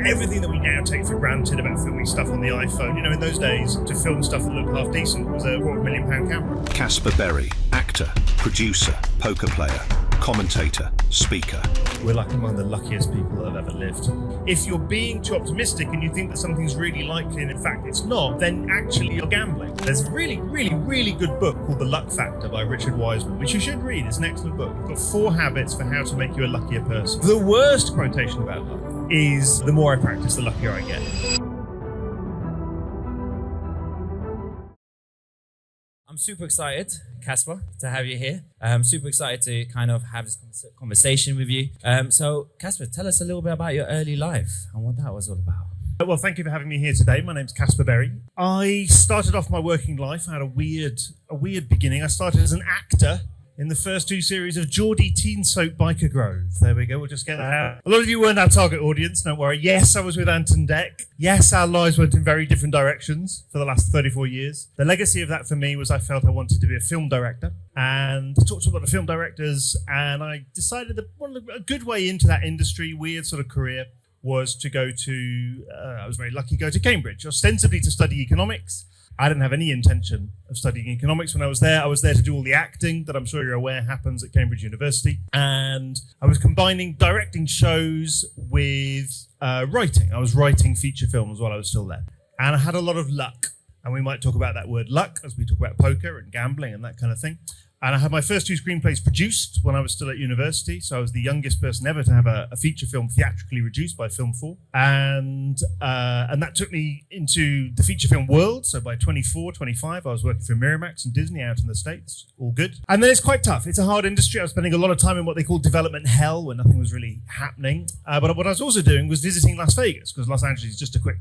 everything that we now take for granted about filming stuff on the iPhone, in those days, to film stuff that looked half decent was a £250,000 camera. Caspar Berry, actor, producer, poker player, commentator, speaker. We're like among the luckiest people that have ever lived. If you're being too optimistic and you think that something's really likely and in fact it's not, then actually you're gambling. There's a really, really, really good book called The Luck Factor by Richard Wiseman, which you should read. It's an excellent book. It's got 4 habits for how to make you a luckier person. The worst quotation about luck is, the more I practice, the luckier I get. I'm super excited, Caspar, to have you here. I'm super excited to kind of have this conversation with you. So, Caspar, tell us a little bit about your early life and what that was all about. Well, thank you for having me here today. My name's Caspar Berry. I started off my working life. I had a weird beginning. I started as an actor in the first 2 series of Geordie teen soap Biker Grove. There we go, we'll just get that out. A lot of you weren't our target audience, don't worry. Yes, I was with Anton Deck. Yes, our lives went in very different directions for the last 34 years. The legacy of that for me was I felt I wanted to be a film director. And I talked to a lot of film directors, and I decided that a good way into that industry, weird sort of career, was to go to, I was very lucky, go to Cambridge, ostensibly to study economics. I didn't have any intention of studying economics when I was there. I was there to do all the acting that I'm sure you're aware happens at Cambridge University. And I was combining directing shows with writing. I was writing feature films while I was still there. And I had a lot of luck. And we might talk about that word luck as we talk about poker and gambling and that kind of thing. And I had my first 2 screenplays produced when I was still at university. So I was the youngest person ever to have a feature film theatrically reduced by Film 4. And that took me into the feature film world. So by 24, 25, I was working for Miramax and Disney out in the States. All good. And then it's quite tough. It's a hard industry. I was spending a lot of time in what they call development hell, where nothing was really happening. But what I was also doing was visiting Las Vegas, because Los Angeles is just a quick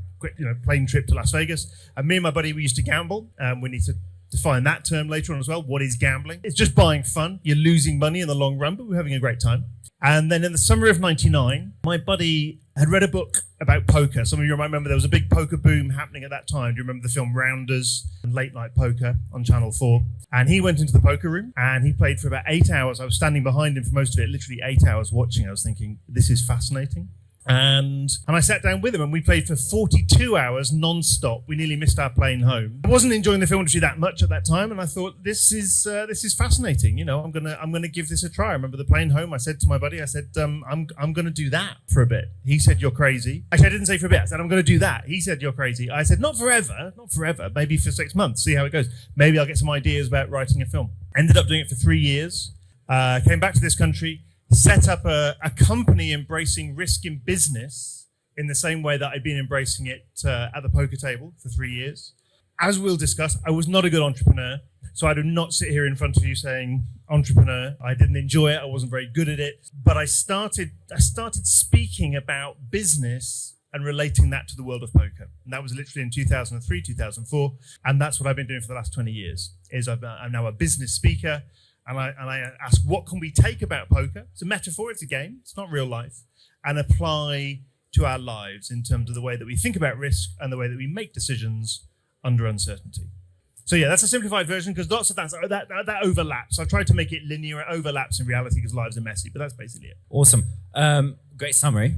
plane trip to Las Vegas. And me and my buddy, we used to gamble. We need to define that term later on as well. What is gambling? It's just buying fun. You're losing money in the long run, but we're having a great time. And then in the summer of 99, my buddy had read a book about poker. Some of you might remember there was a big poker boom happening at that time. Do you remember the film Rounders and Late Night Poker on Channel 4? And he went into the poker room and he played for about 8 hours. I was standing behind him for most of it, literally 8 hours watching. I was thinking, this is fascinating. And I sat down with him and we played for 42 hours non-stop. We nearly missed our plane home. I wasn't enjoying the film industry that much at that time, and I thought, this is fascinating. I'm gonna give this a try. I remember the plane home. I said to my buddy, I said, I'm gonna do that for a bit. He said, you're crazy. Actually, I didn't say for a bit. I said, I'm gonna do that. He said, you're crazy. I said, not forever, maybe for 6 months, see how it goes. Maybe I'll get some ideas about writing a film. Ended up doing it for 3 years. Came back to this country, set up a company embracing risk in business in the same way that I'd been embracing it at the poker table for 3 years. As we'll discuss, I was not a good entrepreneur, so I do not sit here in front of you saying entrepreneur. I didn't enjoy it. I wasn't very good at it. But I started speaking about business and relating that to the world of poker. And that was literally in 2003, 2004. And that's what I've been doing for the last 20 years, is I'm now a business speaker. And I ask, what can we take about poker? It's a metaphor, it's a game, it's not real life, and apply to our lives in terms of the way that we think about risk and the way that we make decisions under uncertainty. So yeah, that's a simplified version, because lots of that overlaps. I've tried to make it linear. It overlaps in reality because lives are messy, but that's basically it. Awesome. Great summary.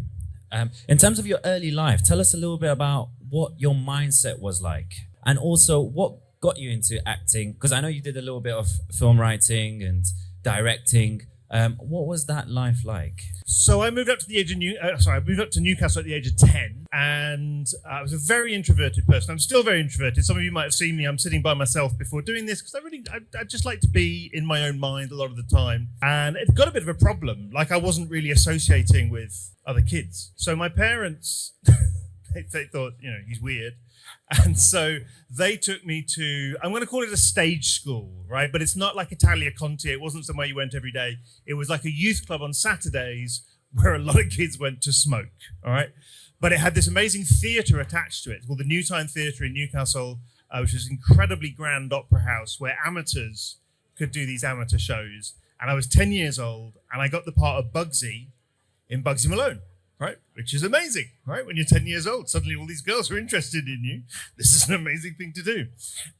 In terms of your early life, tell us a little bit about what your mindset was like, and also what got you into acting, because I know you did a little bit of film writing and directing. What was that life like? So I moved up to Newcastle at the age of 10, and I was a very introverted person. I'm still very introverted. Some of you might have seen me. I'm sitting by myself before doing this because I just like to be in my own mind a lot of the time. And it got a bit of a problem. Like, I wasn't really associating with other kids. So my parents, they thought, he's weird. And so they took me to, I'm going to call it a stage school, right? But it's not like Italia Conti. It wasn't somewhere you went every day. It was like a youth club on Saturdays where a lot of kids went to smoke, all right? But it had this amazing theatre attached to it. It's called the New Time Theatre in Newcastle, which is an incredibly grand opera house where amateurs could do these amateur shows. And I was 10 years old, and I got the part of Bugsy in Bugsy Malone. Right, which is amazing, right? When you're 10 years old, suddenly all these girls are interested in you. This is an amazing thing to do.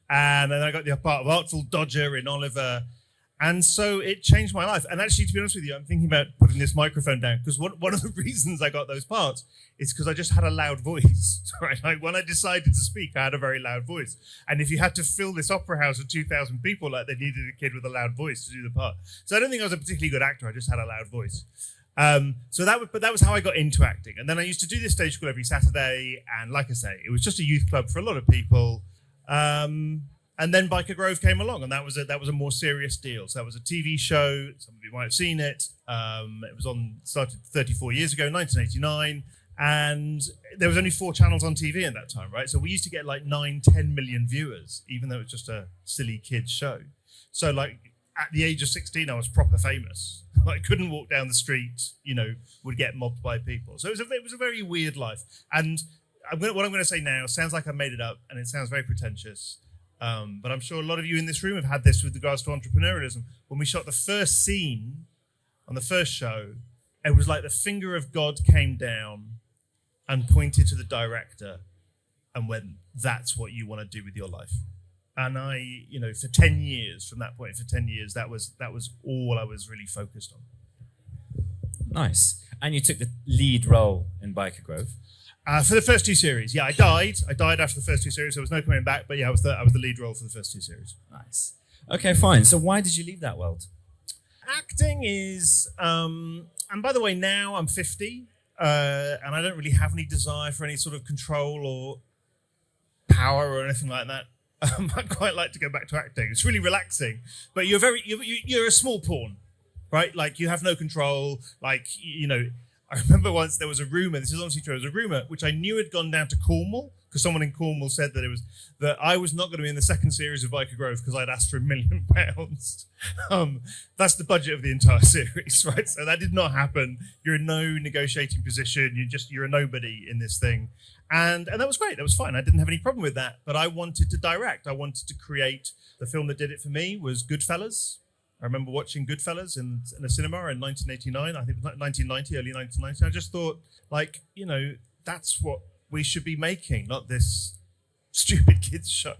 And then I got the part of Artful Dodger in Oliver. And so it changed my life. And actually, to be honest with you, I'm thinking about putting this microphone down because one of the reasons I got those parts is because I just had a loud voice. Right? Like when I decided to speak, I had a very loud voice. And if you had to fill this opera house with 2,000 people, like they needed a kid with a loud voice to do the part. So I don't think I was a particularly good actor. I just had a loud voice. But that was how I got into acting. And then I used to do this stage school every Saturday. And like I say, it was just a youth club for a lot of people. And then Biker Grove came along, and that was a more serious deal. So that was a TV show. Some of you might have seen it. Started 34 years ago, 1989, and there was only 4 channels on TV at that time, right? So we used to get like 9-10 million viewers, even though it was just a silly kids show. So like at the age of 16, I was proper famous. I couldn't walk down the street, would get mobbed by people. So it was a very weird life. And what I'm going to say now sounds like I made it up, and it sounds very pretentious. But I'm sure a lot of you in this room have had this with regards to entrepreneurialism. When we shot the first scene on the first show, it was like the finger of God came down and pointed to the director and went, "That's what you want to do with your life." And I, for 10 years, from that point, that was all I was really focused on. Nice. And you took the lead role in Biker Grove. For the first 2 series, yeah, I died after the first 2 series. There was no coming back, but yeah, I was the lead role for the first 2 series. Nice. Okay, fine. So why did you leave that world? Acting is, and by the way, now I'm 50, and I don't really have any desire for any sort of control or power or anything like that. I'd quite like to go back to acting. It's really relaxing, but you're a small pawn, right? Like you have no control. Like I remember once there was a rumor. This is honestly true. There was a rumor which I knew had gone down to Cornwall because someone in Cornwall said that I was not going to be in the second series of Biker Grove because I'd asked for £1 million. That's the budget of the entire series, right? So that did not happen. You're in no negotiating position. You're a nobody in this thing, and that was great. That was fine. I didn't have any problem with that. But I wanted to direct. I wanted to create. The film that did it for me was Goodfellas. I remember watching Goodfellas in a cinema in 1989, I think 1990, early 1990. I just thought, that's what we should be making, not this stupid kids show.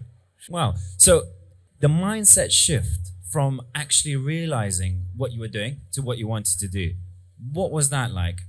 Wow. So the mindset shift from actually realizing what you were doing to what you wanted to do, what was that like?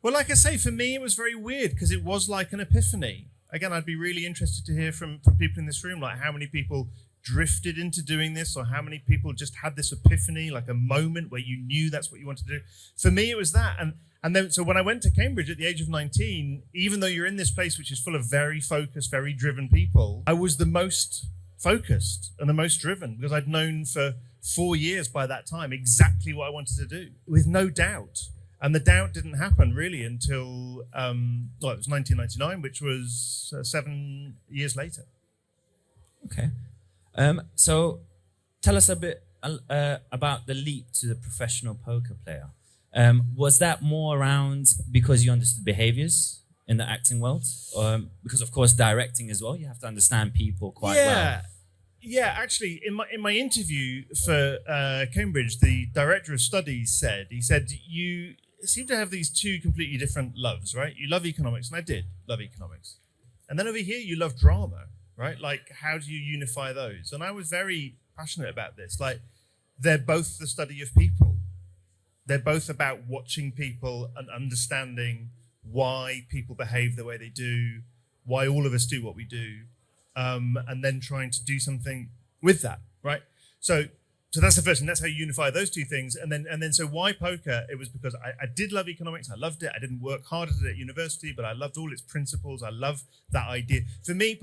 Well, like I say, for me, it was very weird because it was like an epiphany. Again, I'd be really interested to hear from people in this room, like how many people drifted into doing this, or how many people just had this epiphany, like a moment where you knew that's what you wanted to do. For me, it was that. And then, so when I went to Cambridge at the age of 19, even though you're in this place which is full of very focused, very driven people, I was the most focused and the most driven because I'd known for 4 years by that time exactly what I wanted to do with no doubt. And the doubt didn't happen really until, it was 1999, which was 7 years later. Okay. So tell us a bit about the leap to the professional poker player. Was that more around because you understood behaviors in the acting world? Because of course, directing as well, you have to understand people quite well. Yeah, actually, in my interview for Cambridge, the director of studies said, you seem to have these 2 completely different loves, right? You love economics, and I did love economics. And then over here, you love drama. Right? Like, how do you unify those? And I was very passionate about this. Like, they're both the study of people. They're both about watching people and understanding why people behave the way they do, why all of us do what we do, and then trying to do something with that, right? So that's the first thing. That's how you unify those 2 things. And then, so why poker? It was because I did love economics. I loved it. I didn't work hard at it at university, but I loved all its principles. I love that idea. For me,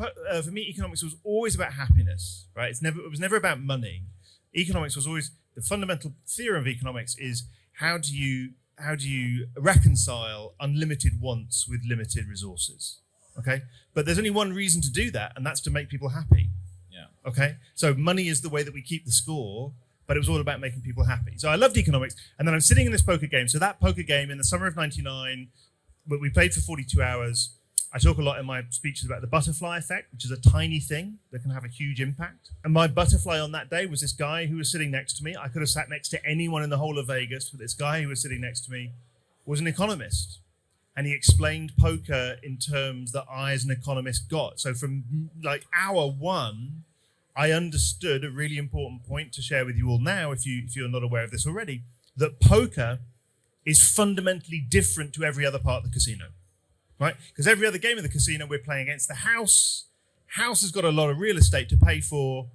economics was always about happiness, right? It was never about money. Economics was always the fundamental theorem of economics is how do you reconcile unlimited wants with limited resources? Okay, but there's only one reason to do that, and that's to make people happy. Yeah. Okay, so money is the way that we keep the score, but it was all about making people happy. So I loved economics, and then I'm sitting in this poker game. So that poker game in the summer of '99, we played for 42 hours. I talk a lot in my speeches about the butterfly effect, which is a tiny thing that can have a huge impact. And my butterfly on that day was this guy who was sitting next to me. I could have sat next to anyone in the whole of Vegas, but this guy who was sitting next to me was an economist. And he explained poker in terms that I, as an economist, got. So from like hour 1, I understood a really important point to share with you all now, if you're not aware of this already, that poker is fundamentally different to every other part of the casino, right? Because every other game of the casino, we're playing against the house. House has got a lot of real estate to pay for,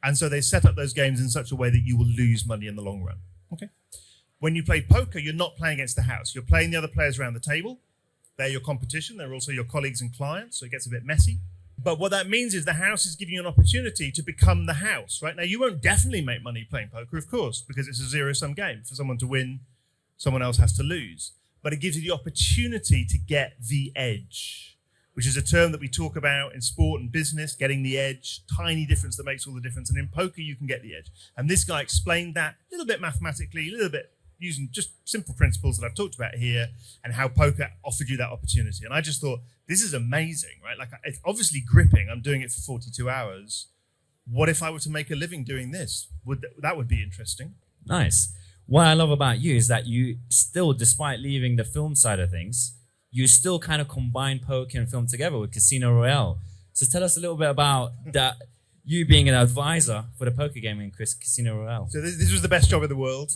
and so they set up those games in such a way that you will lose money in the long run. Okay. When you play poker, you're not playing against the house. You're playing the other players around the table. They're your competition. They're also your colleagues and clients, so it gets a bit messy. But what that means is the house is giving you an opportunity to become the house, right? Now, you won't definitely make money playing poker, of course, because it's a zero-sum game. For someone to win, someone else has to lose. But it gives you the opportunity to get the edge, which is a term that we talk about in sport and business, getting the edge, tiny difference that makes all the difference. And in poker, you can get the edge. And this guy explained that a little bit mathematically, a little bit using just simple principles that I've talked about here, and how poker offered you that opportunity. And I just thought, this is amazing, right? Like, it's obviously gripping. I'm doing it for 42 hours. What if I were to make a living doing this? That would be interesting. Nice. What I love about you is that you still, despite leaving the film side of things, you still kind of combine poker and film together with Casino Royale. So tell us a little bit about that, you being an advisor for the poker game in Casino Royale. So this was the best job in the world,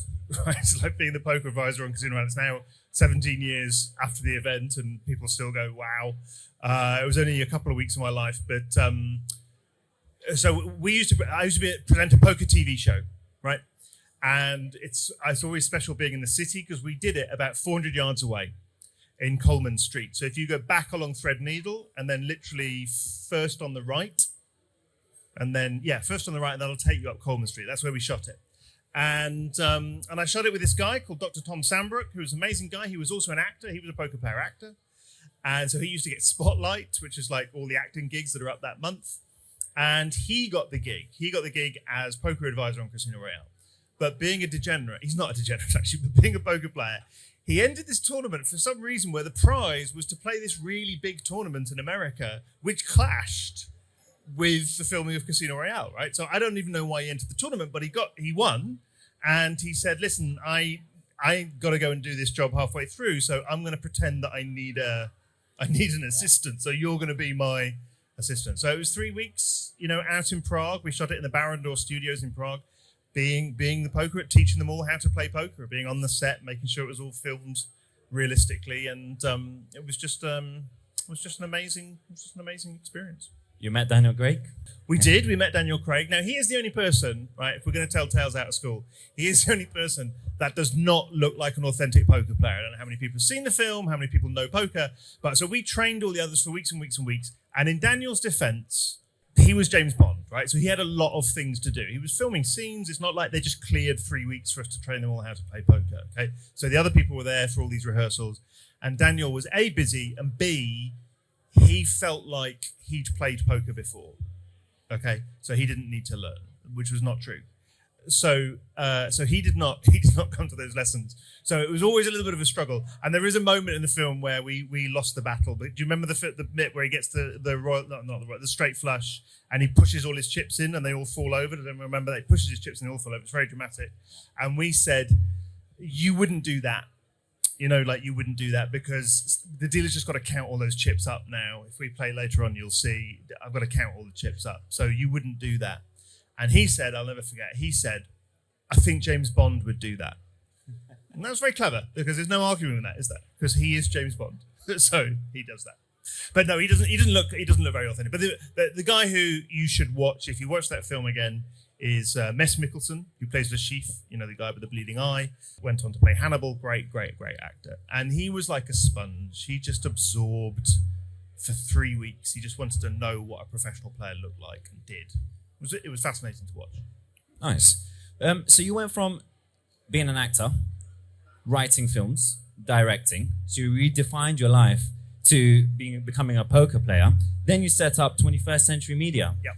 right? It's like being the poker advisor on Casino Royale. It's now 17 years after the event, and people still go, wow. It was only a couple of weeks of my life, but so I used to present a poker TV show, right? And it's always special being in the city because we did it about 400 yards away in Coleman Street. So if you go back along Threadneedle and then literally first on the right, and then, first on the right, and that'll take you up Coleman Street. That's where we shot it. And I shot it with this guy called Dr. Tom Sambrook, who was an amazing guy. He was also an actor. He was a poker player actor. And so he used to get Spotlight, which is like all the acting gigs that are up that month. And he got the gig. He got the gig as poker advisor on Casino Royale. But being a degenerate, he's not a degenerate actually, but being a poker player, he ended this tournament for some reason where the prize was to play this really big tournament in America, which clashed with the filming of Casino Royale, right? So I don't even know why he entered the tournament, but he won, and he said, "Listen, I got to go and do this job halfway through, so I'm going to pretend that I need an assistant. So you're going to be my assistant." So it was 3 weeks, out in Prague. We shot it in the Barrandov Studios in Prague, being the poker, teaching them all how to play poker, being on the set, making sure it was all filmed realistically, and it was just an amazing experience. You met Daniel Craig? We did. We met Daniel Craig. Now, he is the only person, right, if we're going to tell tales out of school, he is the only person that does not look like an authentic poker player. I don't know how many people have seen the film, how many people know poker, but so we trained all the others for weeks and weeks and weeks. And in Daniel's defense, he was James Bond, right? So he had a lot of things to do. He was filming scenes. It's not like they just cleared 3 weeks for us to train them all how to play poker, okay? So the other people were there for all these rehearsals. And Daniel was A, busy, and B, he felt like he'd played poker before, okay? So he didn't need to learn, which was not true. So he did not come to those lessons. So it was always a little bit of a struggle. And there is a moment in the film where we lost the battle. But do you remember the bit where he gets the straight flush and he pushes all his chips in and they all fall over? I don't remember that. He pushes his chips and they all fall over. It's very dramatic. And we said, you wouldn't do that. You wouldn't do that because the dealer's just got to count all those chips up now. If we play later on, you'll see I've got to count all the chips up. So you wouldn't do that. And he said, I'll never forget, he said, I think James Bond would do that. And that was very clever because there's no arguing with that, is there? Because he is James Bond. So he does that. But no, he doesn't look very authentic. But the guy who you should watch, if you watch that film again, is Mess Mikkelsen, who plays the chief, the guy with the bleeding eye. Went on to play Hannibal. Great actor. And he was like a sponge. He just absorbed for 3 weeks. He just wanted to know what a professional player looked like and did. It was fascinating to watch. Nice. So you went from being an actor, writing films, directing, so you redefined your life to becoming a poker player. Then you set up 21st Century Media. Yep.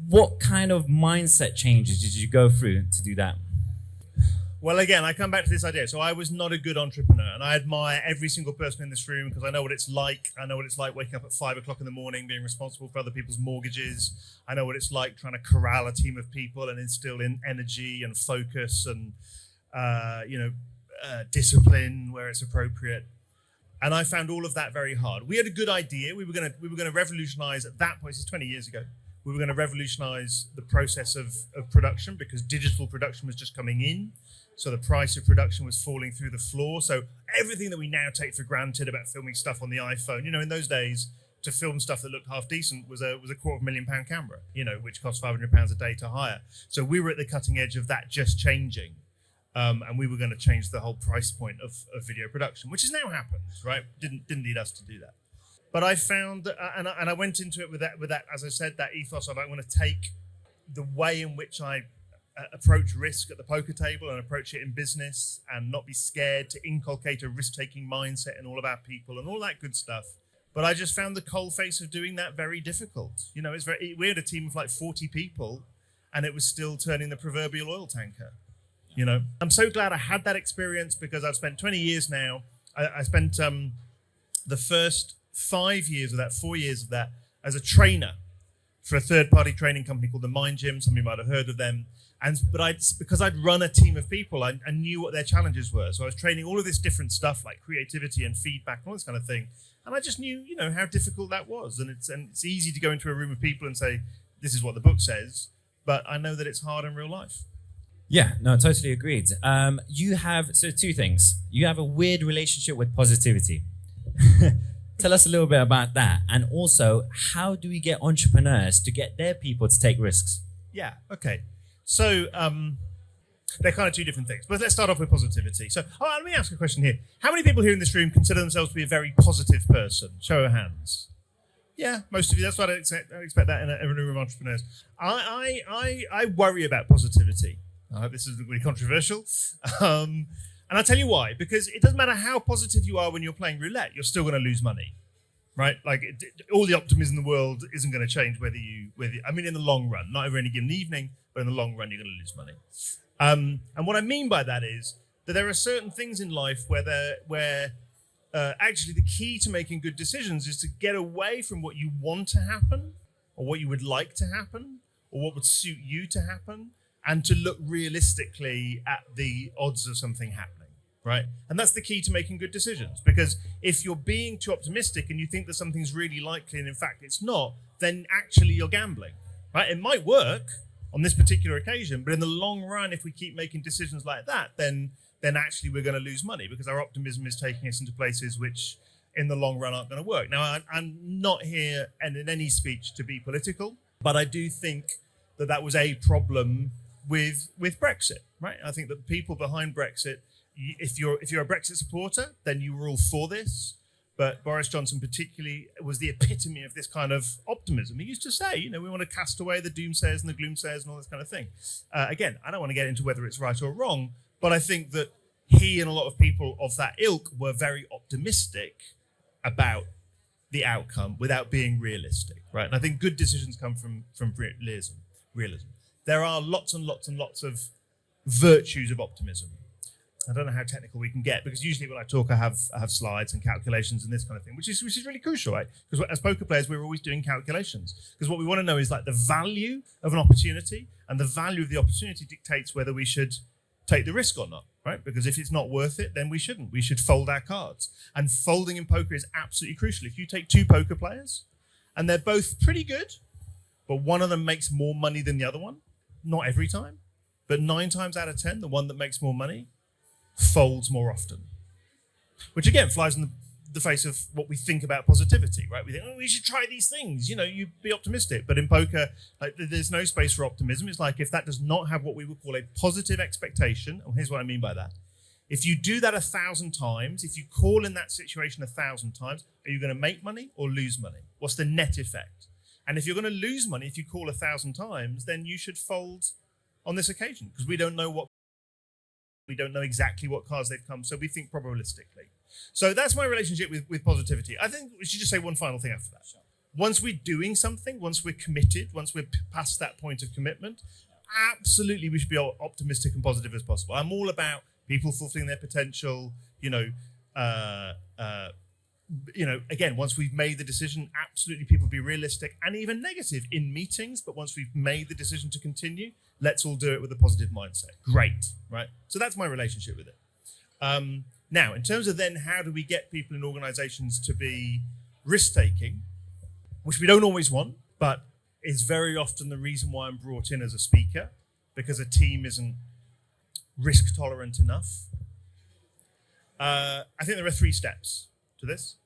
What kind of mindset changes did you go through to do that? Well, again, I come back to this idea. So I was not a good entrepreneur, and I admire every single person in this room because I know what it's like. I know what it's like waking up at 5 o'clock in the morning, being responsible for other people's mortgages. I know what it's like trying to corral a team of people and instill in energy and focus and, discipline where it's appropriate. And I found all of that very hard. We had a good idea. We were going to revolutionize at that point. This is 20 years ago. We were going to revolutionize the process of production because digital production was just coming in. So the price of production was falling through the floor. So everything that we now take for granted about filming stuff on the iPhone, in those days, to film stuff that looked half decent was a £250,000 camera, which cost £500 a day to hire. So we were at the cutting edge of that just changing. And we were going to change the whole price point of video production, which has now happened, right? Didn't need us to do that. But I found that, and I went into it with that, as I said, that ethos of I want to take the way in which I approach risk at the poker table and approach it in business and not be scared to inculcate a risk-taking mindset in all of our people and all that good stuff. But I just found the cold face of doing that very difficult. We had a team of like 40 people and it was still turning the proverbial oil tanker. I'm so glad I had that experience because I've spent 20 years now. I spent the first 5 years of that, 4 years of that as a trainer for a third-party training company called the Mind Gym. Some of you might have heard of them. Because I'd run a team of people, I knew what their challenges were. So I was training all of this different stuff like creativity and feedback and all this kind of thing. And I just knew, how difficult that was. And it's easy to go into a room of people and say, this is what the book says. But I know that it's hard in real life. Yeah, no, totally agreed. You have, so two things. You have a weird relationship with positivity. Tell us a little bit about that. And also, how do we get entrepreneurs to get their people to take risks? Yeah, okay. So they're kind of two different things. But let's start off with positivity. So let me ask a question here. How many people here in this room consider themselves to be a very positive person? Show of hands. Yeah, most of you. That's what I expect that in a room of entrepreneurs. I worry about positivity. I hope this isn't really controversial. And I'll tell you why. Because it doesn't matter how positive you are when you're playing roulette, you're still going to lose money. Right? Like all the optimism in the world isn't going to change in the long run, not over any given evening, but in the long run, you're going to lose money. And what I mean by that is that there are certain things in life where actually the key to making good decisions is to get away from what you want to happen or what you would like to happen or what would suit you to happen and to look realistically at the odds of something happening. Right? And that's the key to making good decisions. Because if you're being too optimistic and you think that something's really likely and in fact it's not, then actually you're gambling. Right? It might work on this particular occasion, but in the long run, if we keep making decisions like that, then actually we're going to lose money because our optimism is taking us into places which in the long run aren't going to work. Now, I'm not here and in any speech to be political, but I do think that was a problem with Brexit. Right? I think that the people behind Brexit, if you're a Brexit supporter, then you were all for this. But Boris Johnson particularly was the epitome of this kind of optimism. He used to say, we want to cast away the doomsayers and the gloomsayers and all this kind of thing. Again, I don't want to get into whether it's right or wrong, but I think that he and a lot of people of that ilk were very optimistic about the outcome without being realistic, right? And I think good decisions come from realism. There are lots and lots and lots of virtues of optimism. I don't know how technical we can get because usually when I talk, I have slides and calculations and this kind of thing, which is really crucial, right? Because as poker players, we're always doing calculations because what we want to know is like the value of an opportunity, and the value of the opportunity dictates whether we should take the risk or not, right? Because if it's not worth it, then we shouldn't. We should fold our cards. And folding in poker is absolutely crucial. If you take two poker players and they're both pretty good, but one of them makes more money than the other one, not every time, but 9 times out of 10, the one that makes more money folds more often, which again flies in the face of what we think about positivity, right? We think, we should try these things, you be optimistic. But in poker, like, there's no space for optimism. It's like if that does not have what we would call a positive expectation, and here's what I mean by that. If you do that 1,000 times, if you call in that situation 1,000 times, are you going to make money or lose money? What's the net effect? And if you're going to lose money, if you call 1,000 times, then you should fold on this occasion because we don't know exactly what cards they've come, so we think probabilistically. So that's my relationship with positivity. I think we should just say one final thing after that. Sure. Once we're doing something, once we're committed, once we're past that point of commitment, absolutely we should be optimistic and positive as possible. I'm all about people fulfilling their potential, again, once we've made the decision, absolutely people be realistic and even negative in meetings, but once we've made the decision to continue, let's all do it with a positive mindset. Great, right? So that's my relationship with it. Now, in terms of then how do we get people in organizations to be risk-taking, which we don't always want, but is very often the reason why I'm brought in as a speaker, because a team isn't risk tolerant enough. I think there are 3 steps to this,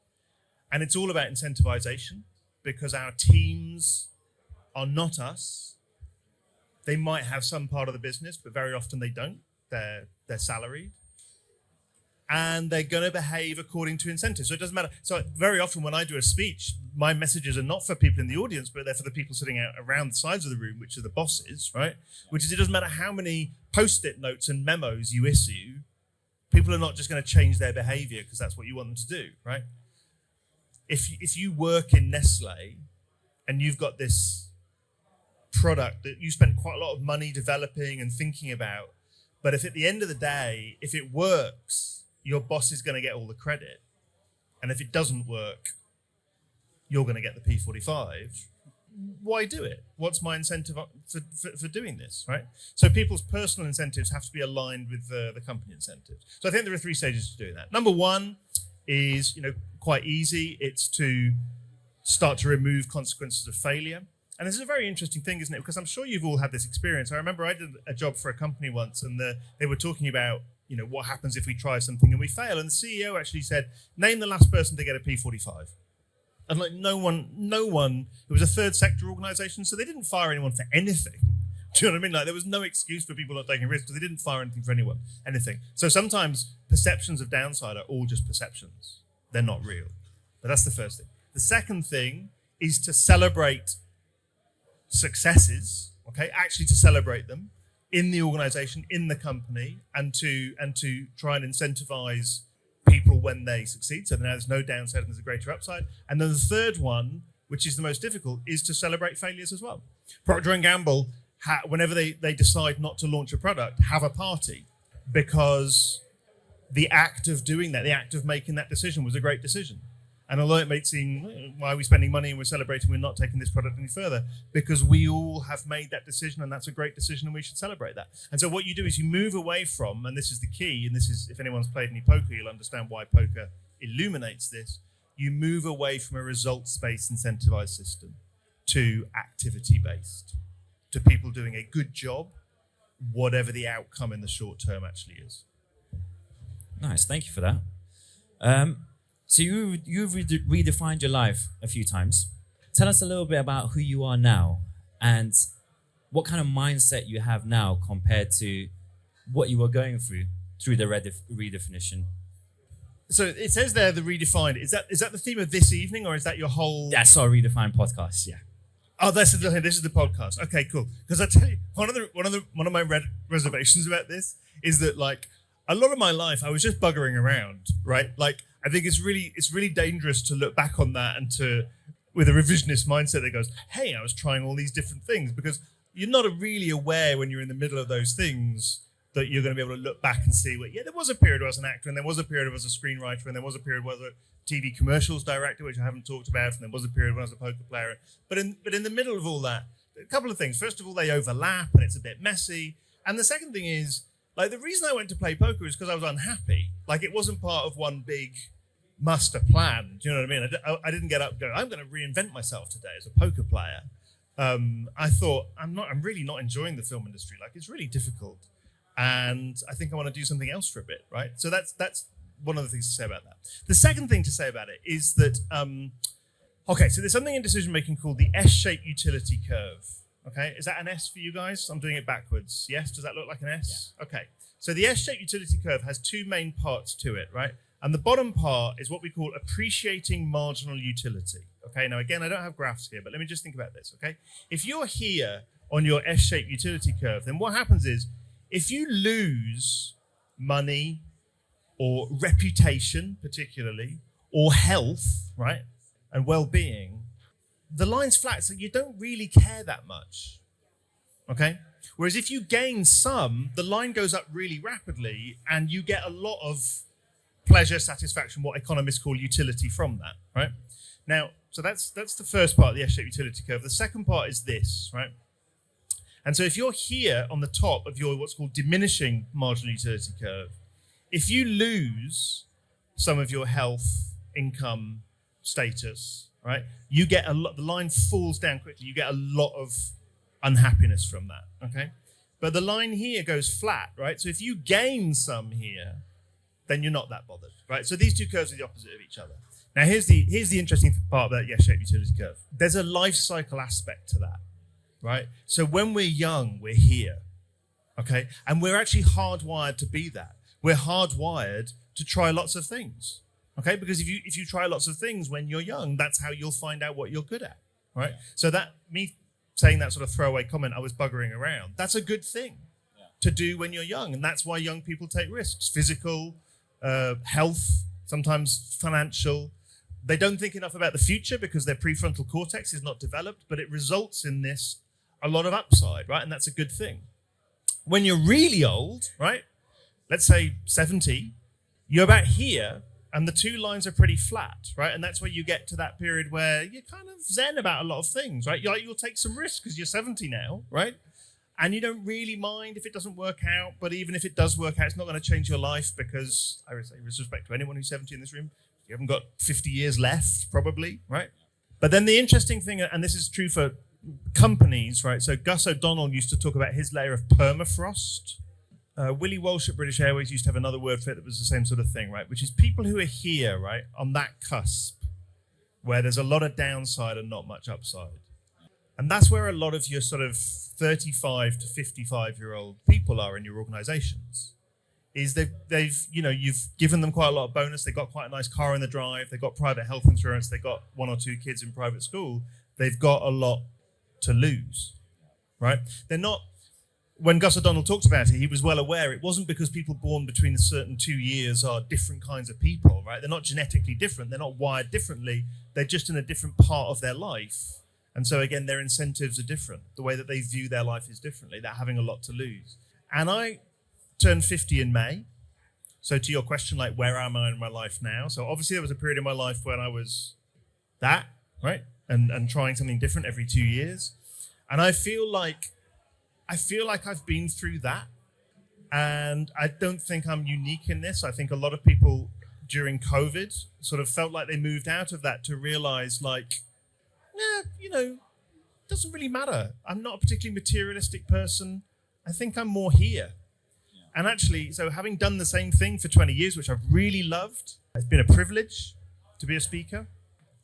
and it's all about incentivization, because our teams are not us. They might have some part of the business, but very often they don't. They're salaried. And they're going to behave according to incentives. So it doesn't matter. So very often when I do a speech, my messages are not for people in the audience, but they're for the people sitting out around the sides of the room, which are the bosses, right? Which is, it doesn't matter how many post-it notes and memos you issue, people are not just going to change their behavior because that's what you want them to do, right? If you work in Nestle and you've got this product that you spend quite a lot of money developing and thinking about, but if at the end of the day, if it works, your boss is going to get all the credit. And if it doesn't work, you're going to get the P45. Why do it? What's my incentive for doing this, right? So people's personal incentives have to be aligned with the company incentives. So I think there are 3 stages to doing that. Number 1 is, quite easy. It's to start to remove consequences of failure. And this is a very interesting thing, isn't it? Because I'm sure you've all had this experience. I remember I did a job for a company once, and they were talking about, what happens if we try something and we fail. And the CEO actually said, name the last person to get a P45. And no one, it was a third sector organization, so they didn't fire anyone for anything. Do you know what I mean? There was no excuse for people not taking risks, because they didn't fire anything for anything. So sometimes perceptions of downside are all just perceptions. They're not real. But that's the first thing. The second thing is to celebrate successes, okay? Actually to celebrate them in the organization, in the company, and to try and incentivize people when they succeed. So now there's no downside and there's a greater upside. And then the third one, which is the most difficult, is to celebrate failures as well. Procter & Gamble, whenever they decide not to launch a product, have a party, because the act of doing that, the act of making that decision was a great decision. And although it may seem, why are we spending money and we're celebrating we're not taking this product any further? Because we all have made that decision, and that's a great decision, and we should celebrate that. And so what you do is you move away from, and this is the key, and this is, if anyone's played any poker, you'll understand why poker illuminates this. You move away from a results-based incentivized system to activity-based, to people doing a good job, whatever the outcome in the short term actually is. Nice, thank you for that. So you've redefined your life a few times. Tell us a little bit about who you are now and what kind of mindset you have now compared to what you were going through the redefinition. So it says there, the redefined. Is that the theme of this evening, or is that your whole? That's our redefined podcast. Yeah. Oh, this is the podcast. Okay, cool. Because I tell you, one of my reservations about this is that, like, a lot of my life I was just buggering around, right? Like, I think it's really dangerous to look back on that and with a revisionist mindset that goes, hey, I was trying all these different things, because you're not really aware when you're in the middle of those things that you're going to be able to look back and see, well, yeah, there was a period where I was an actor, and there was a period where I was a screenwriter, and there was a period where I was a TV commercials director, which I haven't talked about, and there was a period when I was a poker player. But in the middle of all that, a couple of things. First of all, they overlap, and it's a bit messy. And the second thing is, like, the reason I went to play poker is because I was unhappy. Like, it wasn't part of one big master plan. Do you know what I mean? I didn't get up and go, I'm going to reinvent myself today as a poker player. I thought, I'm really not enjoying the film industry. Like, it's really difficult. And I think I want to do something else for a bit, right? So that's one of the things to say about that. The second thing to say about it is that, okay, so there's something in decision making called the S-shaped utility curve. Okay, is that an S for you guys? I'm doing it backwards. Yes, does that look like an S? Yeah. Okay, so the S-shaped utility curve has 2 main parts to it, right? And the bottom part is what we call appreciating marginal utility. Okay, now again, I don't have graphs here, but let me just think about this, okay? If you're here on your S-shaped utility curve, then what happens is, if you lose money or reputation, particularly, or health, right, and well-being, the line's flat, so you don't really care that much, okay? Whereas if you gain some, the line goes up really rapidly, and you get a lot of pleasure, satisfaction, what economists call utility from that, right? Now, so that's the first part of the S-shaped utility curve. The second part is this, right? And so if you're here on the top of your what's called diminishing marginal utility curve, if you lose some of your health, income, status, right? You get a lot, the line falls down quickly. You get a lot of unhappiness from that, okay? But the line here goes flat, right? So if you gain some here, then you're not that bothered, right? So these two curves are the opposite of each other. Now, here's the interesting part about S-shaped utility curve. There's a life cycle aspect to that, right? So when we're young, we're here, okay? And we're actually hardwired to be that. We're hardwired to try lots of things, okay? Because if you try lots of things when you're young, that's how you'll find out what you're good at, right? So that, me saying that sort of throwaway comment, I was buggering around, that's a good thing to do when you're young. And that's why young people take risks, physical, health, sometimes financial. They don't think enough about the future because their prefrontal cortex is not developed, but it results in this, a lot of upside, right? And that's a good thing. When you're really old, right? Let's say 70, you're about here, and the two lines are pretty flat, right? And that's where you get to that period where you're kind of zen about a lot of things, right? You'll take some risks because you're 70 now, right? And you don't really mind if it doesn't work out, but even if it does work out, it's not going to change your life because, I would say, with respect to anyone who's 70 in this room, you haven't got 50 years left, probably, right? But then the interesting thing, and this is true for companies, right? So Gus O'Donnell used to talk about his layer of permafrost. Willie Walsh at British Airways used to have another word for it that was the same sort of thing, right? Which is people who are here, right, on that cusp, where there's a lot of downside and not much upside. And that's where a lot of your sort of 35 to 55-year-old people are in your organizations. Is they've you've given them quite a lot of bonus. They've got quite a nice car in the drive. They've got private health insurance. They've got one or two kids in private school. They've got a lot to lose, right? They're not, when Gus O'Donnell talked about it, he was well aware it wasn't because people born between a certain 2 years are different kinds of people, right? They're not genetically different. They're not wired differently. They're just in a different part of their life. And so again, their incentives are different. The way that they view their life is differently. They're having a lot to lose. And I turned 50 in May. So to your question, like, where am I in my life now? So obviously there was a period in my life when I was that, right? And trying something different every 2 years. And I feel like I've been through that. And I don't think I'm unique in this. I think a lot of people during COVID sort of felt like they moved out of that to realize, like, it doesn't really matter. I'm not a particularly materialistic person. I think I'm more here. And actually, so having done the same thing for 20 years, which I've really loved, it's been a privilege to be a speaker.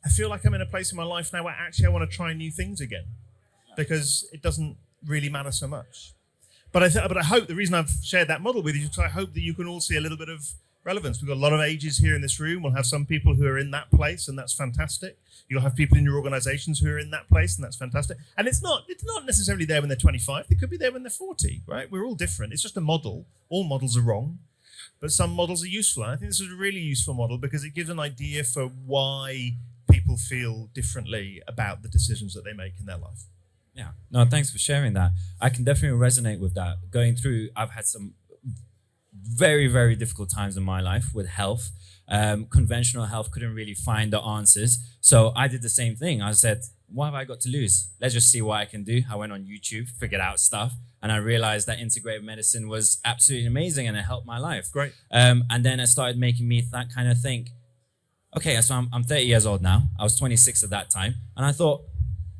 I feel like I'm in a place in my life now where actually I want to try new things again because it doesn't really matter so much. But I hope the reason I've shared that model with you is because I hope that you can all see a little bit of relevance. We've got a lot of ages here in this room. We'll have some people who are in that place, and that's fantastic. You'll have people in your organizations who are in that place, and that's fantastic. And it's not necessarily there when they're 25. They could be there when they're 40, right? We're all different. It's just a model. All models are wrong, but some models are useful. And I think this is a really useful model because it gives an idea for why people feel differently about the decisions that they make in their life. Yeah. No, thanks for sharing that. I can definitely resonate with that. Going through, I've had some very, very difficult times in my life with health. Conventional health couldn't really find the answers. So I did the same thing. I said, what have I got to lose? Let's just see what I can do. I went on YouTube, figured out stuff, and I realized that integrative medicine was absolutely amazing and it helped my life. Great. And then it started making me that kind of think, okay, so I'm 30 years old now. I was 26 at that time. And I thought,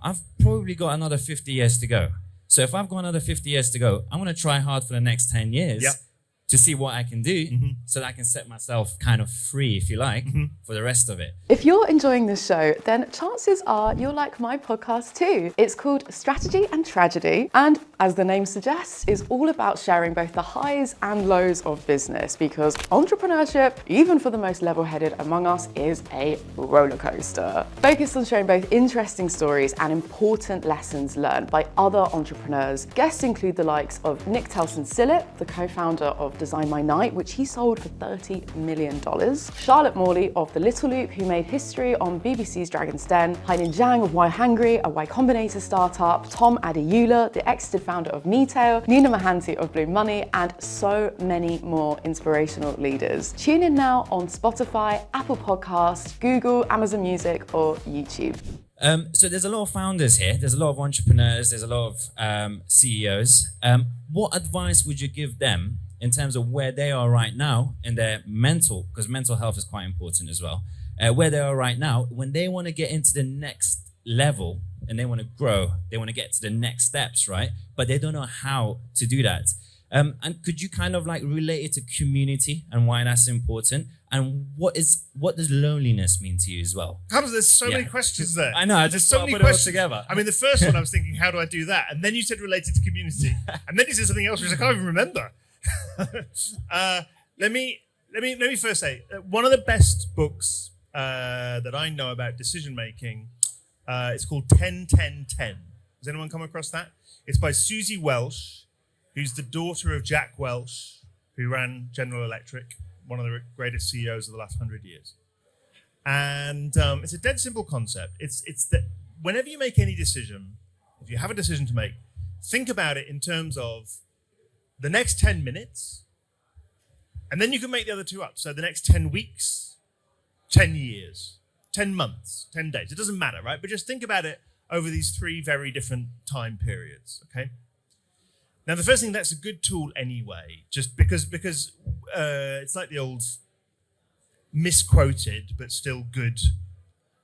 I've probably got another 50 years to go. So if I've got another 50 years to go, I'm going to try hard for the next 10 years. Yep. To see what I can do so that I can set myself kind of free, if you like, for the rest of it. If you're enjoying this show, then chances are you'll like my podcast too. It's called Strategy and Tragedy, and as the name suggests, is all about sharing both the highs and lows of business, because entrepreneurship, even for the most level-headed among us, is a roller coaster. Focused on sharing both interesting stories and important lessons learned by other entrepreneurs. Guests include the likes of Nick Telson-Sillett, the co-founder of Design My Night, which he sold for $30 million. Charlotte Morley of The Little Loop, who made history on BBC's Dragon's Den. Hainan Zhang of Y Hungry, a Y Combinator startup. Tom Adeula, the exited founder of MeTail. Nina Mohanty of Blue Money, and so many more inspirational leaders. Tune in now on Spotify, Apple Podcasts, Google, Amazon Music, or YouTube. So there's a lot of founders here. There's a lot of entrepreneurs. There's a lot of CEOs. What advice would you give them in terms of where they are right now in their mental, because mental health is quite important as well, where they are right now, when they want to get into the next level and they want to grow, they want to get to the next steps, right? But they don't know how to do that. And could you kind of like relate it to community and why that's important? And what does loneliness mean to you as well? There's so many questions there. I know, I just so many put it all questions together. I mean, the first one I was thinking, how do I do that? And then you said related to community, and then you said something else which I can't even remember. Let me first say one of the best books that I know about decision making. It's called 10-10-10. Has anyone come across that? It's by Susie Welsh, who's the daughter of Jack Welch, who ran General Electric, one of the greatest CEOs of the last 100 years. And it's a dead simple concept. It's that whenever you make any decision, if you have a decision to make, think about it in terms of the next 10 minutes, and then you can make the other two up. So the next 10 weeks, 10 years, 10 months, 10 days. It doesn't matter, right? But just think about it over these three very different time periods, okay? Now, the first thing, that's a good tool anyway, just because it's like the old misquoted but still good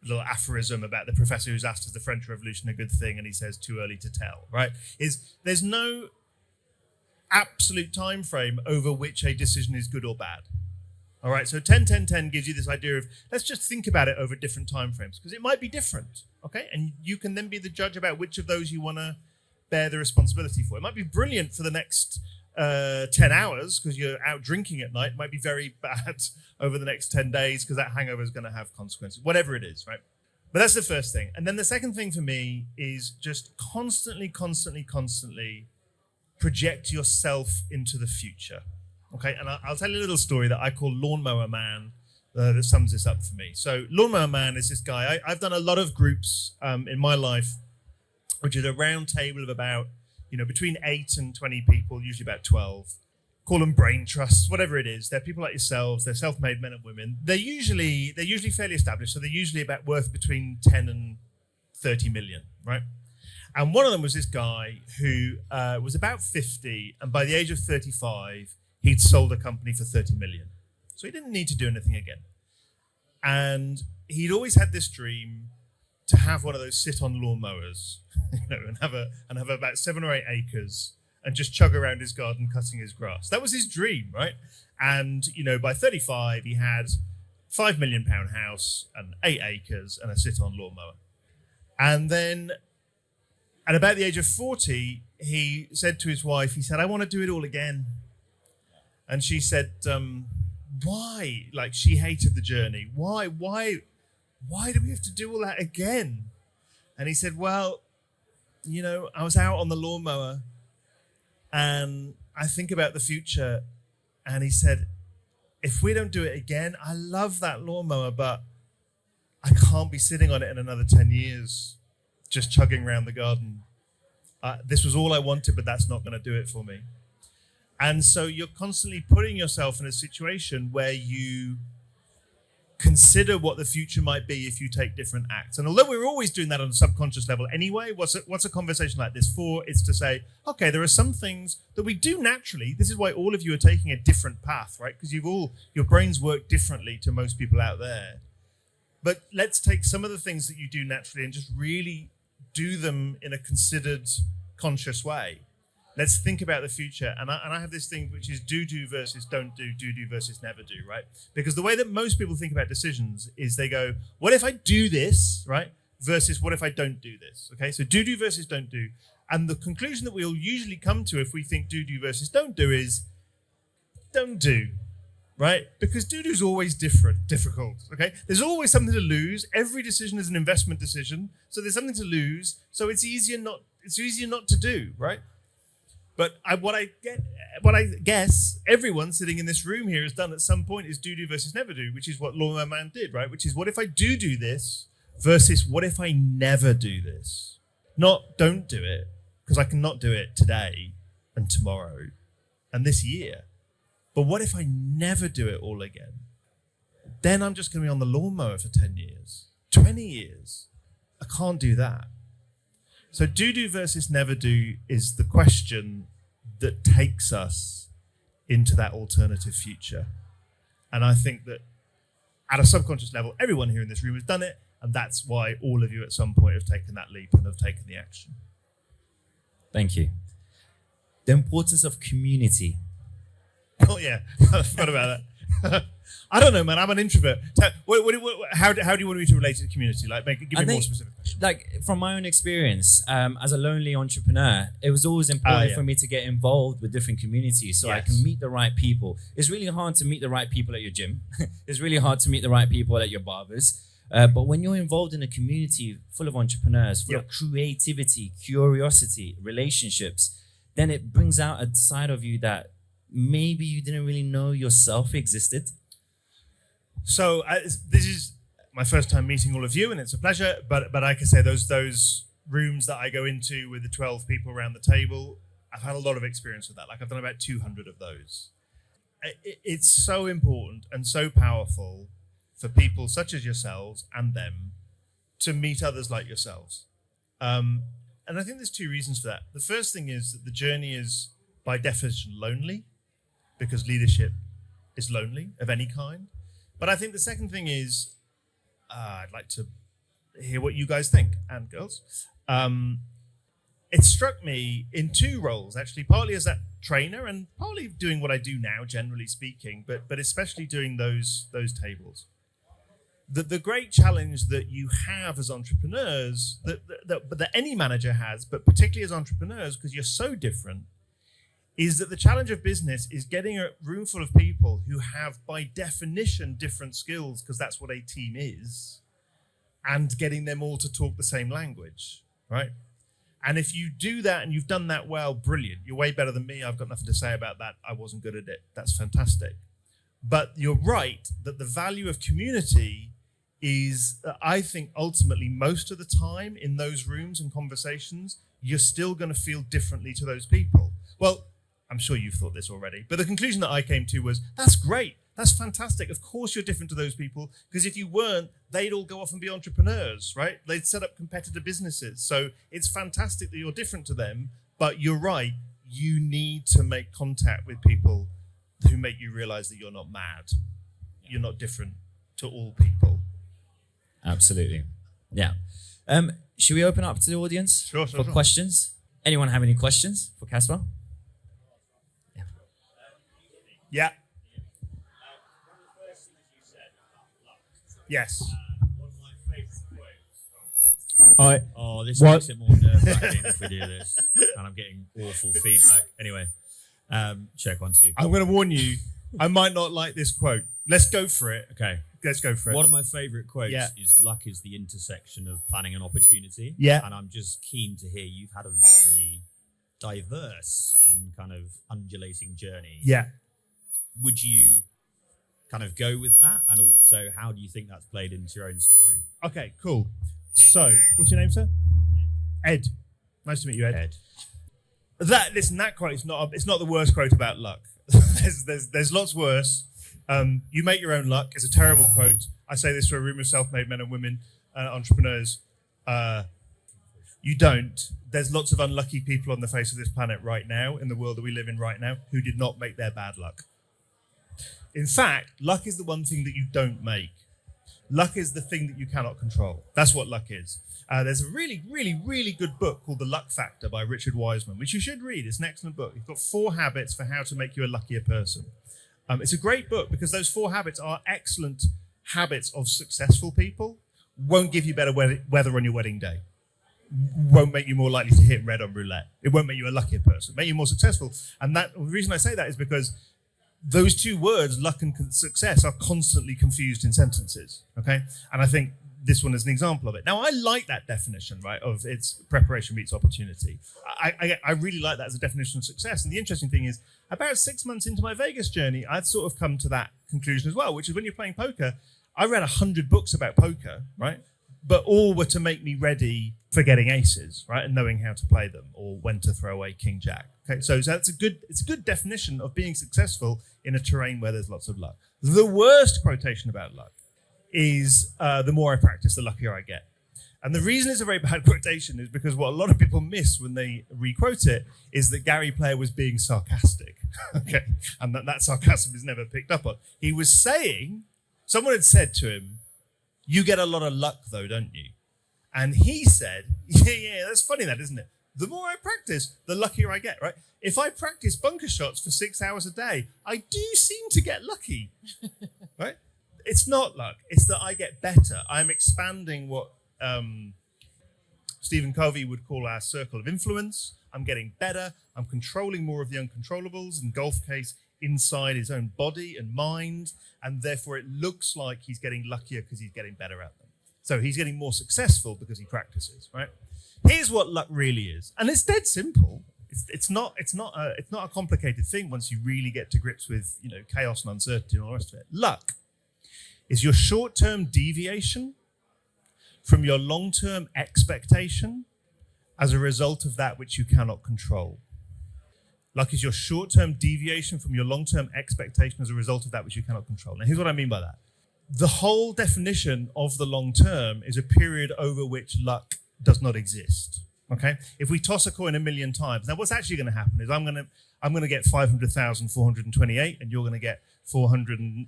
little aphorism about the professor who's asked, is the French Revolution a good thing? And he says, too early to tell, right? There's no absolute time frame over which a decision is good or bad. All right, so 10-10-10 gives you this idea of, let's just think about it over different time frames, because it might be different, okay? And you can then be the judge about which of those you want to bear the responsibility for. It might be brilliant for the next 10 hours because you're out drinking at night. It might be very bad over the next 10 days because that hangover is going to have consequences, whatever it is, right? But that's the first thing. And then the second thing for me is just constantly project yourself into the future. Okay, and I'll tell you a little story that I call Lawnmower Man that sums this up for me. So Lawnmower Man is this guy. I've done a lot of groups in my life, which is a round table of about, between 8 and 20 people, usually about 12. Call them brain trusts, whatever it is. They're people like yourselves. They're self-made men and women. They're usually fairly established, so they're usually about worth between 10 and 30 million, right? And one of them was this guy who was about 50, and by the age of 35, he'd sold a company for 30 million. So he didn't need to do anything again. And he'd always had this dream to have one of those sit-on lawnmowers, and have about 7 or 8 acres and just chug around his garden cutting his grass. That was his dream, right? And, by 35, he had £5 million house and 8 acres and a sit-on lawnmower. And then at about the age of 40, he said to his wife, I want to do it all again. And she said, why? Like, she hated the journey. Why do we have to do all that again? And he said, well, I was out on the lawnmower and I think about the future. And he said, if we don't do it again, I love that lawnmower, but I can't be sitting on it in another 10 years, just chugging around the garden. This was all I wanted, but that's not going to do it for me. And so you're constantly putting yourself in a situation where you consider what the future might be if you take different acts. And although we're always doing that on a subconscious level anyway, what's a conversation like this for? It's to say, okay, there are some things that we do naturally. This is why all of you are taking a different path, right? Because your brains work differently to most people out there. But let's take some of the things that you do naturally and just really do them in a considered, conscious way. Let's think about the future. And I have this thing which is do versus don't do versus never do, right? Because the way that most people think about decisions is they go, what if I do this, right? Versus what if I don't do this, okay? So do versus don't do. And the conclusion that we'll usually come to if we think do versus don't do is don't do, right? Because do is always difficult, okay? There's always something to lose. Every decision is an investment decision. So there's something to lose. So it's easier not to do, right? But what I guess everyone sitting in this room here has done at some point is do versus never do, which is what Lawnmower Man did, right? Which is what if I do this versus what if I never do this? Not don't do it, because I cannot do it today and tomorrow and this year. But what if I never do it all again? Then I'm just going to be on the lawnmower for 10 years, 20 years. I can't do that. So do versus never do is the question that takes us into that alternative future. And I think that at a subconscious level, everyone here in this room has done it, and that's why all of you at some point have taken that leap and have taken the action. Thank you. The importance of community. Oh yeah, I forgot about that. I don't know, man. I'm an introvert. How do you want me to relate to the community? Like, give me more specific. Like, from my own experience, as a lonely entrepreneur, it was always important for me to get involved with different communities so I can meet the right people. It's really hard to meet the right people at your gym. It's really hard to meet the right people at your barbers. But when you're involved in a community full of entrepreneurs, full of creativity, curiosity, relationships, then it brings out a side of you that maybe you didn't really know yourself existed. So this is my first time meeting all of you, and it's a pleasure. But I can say those rooms that I go into with the 12 people around the table, I've had a lot of experience with that. Like, I've done about 200 of those. It's so important and so powerful for people such as yourselves and them to meet others like yourselves. And I think there's two reasons for that. The first thing is that the journey is, by definition, lonely, because leadership is lonely of any kind. But I think the second thing is, I'd like to hear what you guys think, and girls. It struck me in two roles, actually, partly as that trainer and partly doing what I do now, generally speaking, but especially doing those tables. The great challenge that you have as entrepreneurs, that any manager has, but particularly as entrepreneurs, because you're so different, is that the challenge of business is getting a room full of people who have, by definition, different skills, because that's what a team is, and getting them all to talk the same language, right? And if you do that and you've done that well, brilliant. You're way better than me. I've got nothing to say about that. I wasn't good at it. That's fantastic. But you're right that the value of community is, I think, ultimately, most of the time in those rooms and conversations, you're still going to feel differently to those people. Well, I'm sure you've thought this already, but the conclusion that I came to was, that's great. That's fantastic. Of course you're different to those people, because if you weren't, they'd all go off and be entrepreneurs, right? They'd set up competitor businesses. So it's fantastic that you're different to them, but you're right. You need to make contact with people who make you realize that you're not mad. You're not different to all people. Absolutely. Yeah. Should we open up to the audience for questions? Anyone have any questions for Caspar? Yeah. Yes. This makes it more nerve-wracking if we do this, and I'm getting awful feedback. Anyway, check 1, 2. I'm going to warn you, I might not like this quote. Let's go for it. Okay. Let's go for it. One of my favourite quotes is, luck is the intersection of planning and opportunity. Yeah. And I'm just keen to hear, you've had a very diverse and kind of undulating journey. Yeah. Would you kind of go with that? And also, how do you think that's played into your own story? Okay, cool. So, what's your name, sir? Ed. Nice to meet you, Ed. That quote is not the worst quote about luck. there's lots worse. You make your own luck is a terrible quote. I say this to a room of self-made men and women, entrepreneurs. You don't. There's lots of unlucky people on the face of this planet right now, in the world that we live in right now, who did not make their bad luck. In fact, luck is the one thing that you don't make. Luck is the thing that you cannot control. That's what luck is. There's a really, really, really good book called The Luck Factor by Richard Wiseman, which you should read. It's an excellent book. It's got 4 habits for how to make you a luckier person. It's a great book because those 4 habits are excellent habits of successful people. Won't give you better weather on your wedding day. Won't make you more likely to hit red on roulette. It won't make you a luckier person. Make you more successful. And the reason I say that is because those 2 words, luck and success, are constantly confused in sentences, okay? And I think this one is an example of it. Now, I like that definition, right, of it's preparation meets opportunity. I really like that as a definition of success. And the interesting thing is, about 6 months into my Vegas journey, I'd sort of come to that conclusion as well, which is when you're playing poker, I read 100 books about poker, right? But all were to make me ready for getting aces, right? And knowing how to play them or when to throw away King Jack. Okay, so it's a good definition of being successful in a terrain where there's lots of luck. The worst quotation about luck is the more I practice, the luckier I get. And the reason it's a very bad quotation is because what a lot of people miss when they re-quote it is that Gary Player was being sarcastic. Okay, and that sarcasm is never picked up on. He was saying Someone had said to him, "You get a lot of luck though, don't you?" And he said, yeah, that's funny that, isn't it? The more I practice, the luckier I get, right? If I practice bunker shots for 6 hours a day, I do seem to get lucky, right? It's not luck. It's that I get better. I'm expanding what Stephen Covey would call our circle of influence. I'm getting better. I'm controlling more of the uncontrollables, in Golf's case, inside his own body and mind. And therefore, it looks like he's getting luckier because he's getting better at them. So he's getting more successful because he practices, right? Here's what luck really is. And it's dead simple. It's not a complicated thing once you really get to grips with, chaos and uncertainty and all the rest of it. Luck is your short-term deviation from your long-term expectation as a result of that which you cannot control. Luck is your short-term deviation from your long-term expectation as a result of that which you cannot control. Now, here's what I mean by that. The whole definition of the long term is a period over which luck does not exist. Okay? If we toss a coin 1,000,000 times, now what's actually going to happen is I'm going to get 500,428, and you're going to get 400 and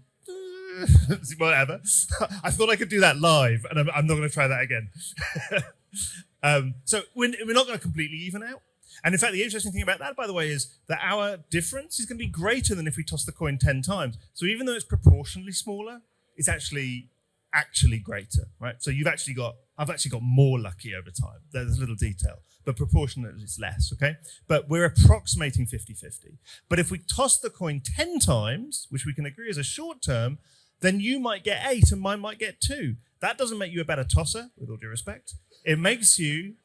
whatever. I thought I could do that live, and I'm not going to try that again. So we're not going to completely even out. And in fact, the interesting thing about that, by the way, is that our difference is going to be greater than if we toss the coin 10 times. So even though it's proportionally smaller, it's actually greater, right? So I've actually got more lucky over time. There's a little detail, but proportionately it's less, okay? But we're approximating 50-50. But if we toss the coin 10 times, which we can agree is a short term, then you might get 8 and mine might get 2. That doesn't make you a better tosser, with all due respect. It makes you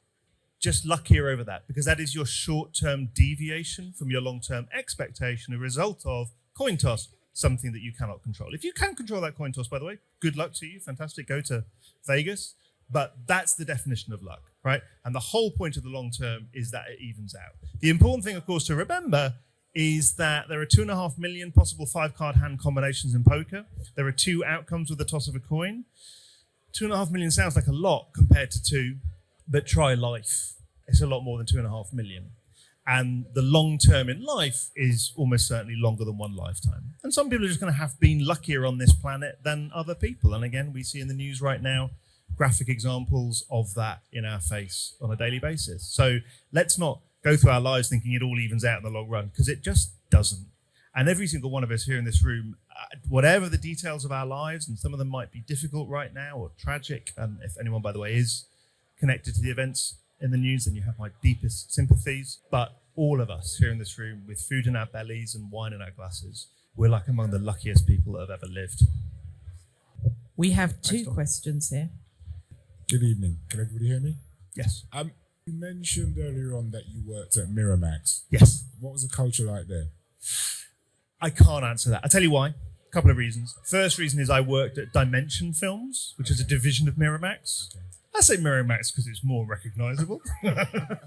just luckier over that, because that is your short-term deviation from your long-term expectation, a result of coin toss, something that you cannot control. If you can control that coin toss, by the way, good luck to you, fantastic, go to Vegas. But that's the definition of luck, right? And the whole point of the long term is that it evens out. The important thing, of course, to remember is that there are 2.5 million possible 5-card hand combinations in poker. There are 2 outcomes with the toss of a coin. 2.5 million sounds like a lot compared to 2, but try life. It's a lot more than 2.5 million. And the long term in life is almost certainly longer than one lifetime. And some people are just going to have been luckier on this planet than other people. And again, we see in the news right now graphic examples of that in our face on a daily basis. So let's not go through our lives thinking it all evens out in the long run, because it just doesn't. And every single one of us here in this room, whatever the details of our lives, and some of them might be difficult right now or tragic, and if anyone, by the way, is connected to the events in the news, then you have my deepest sympathies. But all of us here in this room, with food in our bellies and wine in our glasses, we're like among the luckiest people that have ever lived. We have 2 questions here. Good evening. Can everybody hear me? Yes. You mentioned earlier on that you worked at Miramax. Yes. What was the culture like there? I can't answer that. I'll tell you why. A couple of reasons. First reason is I worked at Dimension Films, which is a division of Miramax. Okay. I say Miramax because it's more recognizable. But